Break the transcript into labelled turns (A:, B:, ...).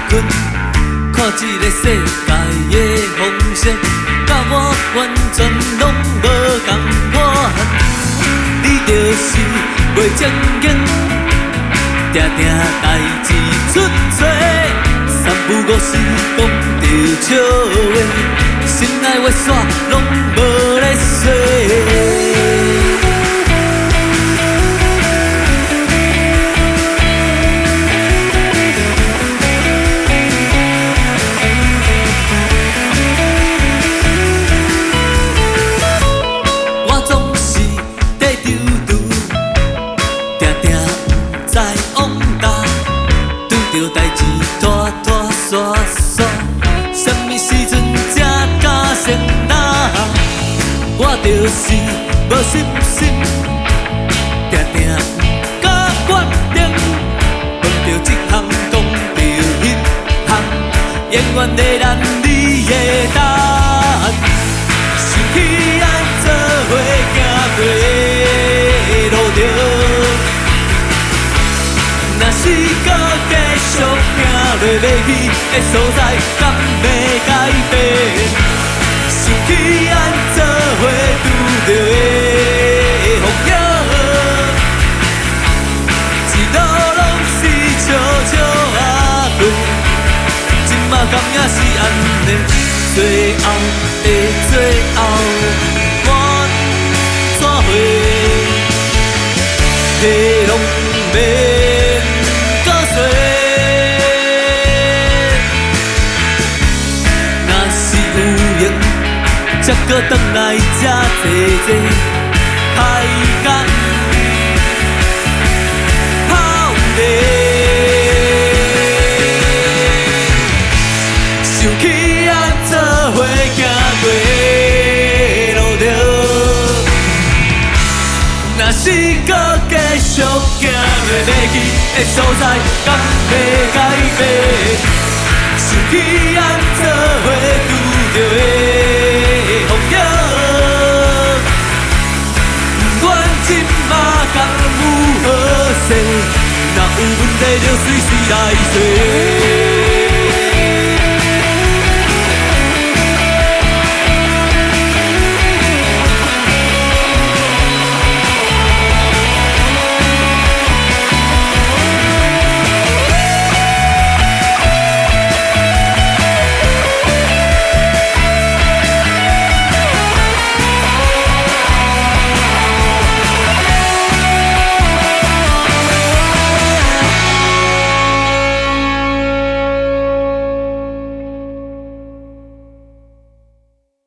A: 困，看这个世界的风色，甲我完全拢无同款。你就是袂正经，定定代志出错，三不五时讲着笑话，心内话煞拢无咧说。着代志拖拖刷刷，什么时阵才敢先拿？我就是无信心，定定甲决定，碰着这项讲着迄项，永远在咱你的答案。想起咱做伙行过路着。若是搁继续行落袂去的所在，敢要改变？想起咱做伙拄着的风景，一路拢是笑笑啊过，今嘛敢也是安尼，最后的最后，满纸灰，地拢袂。才搁转来这坐坐，开工泡茶。想起咱做伙行过路着，若是搁继续行落袂去的所在，敢要改变？想起咱做伙拄着的。若有问题就随时来找。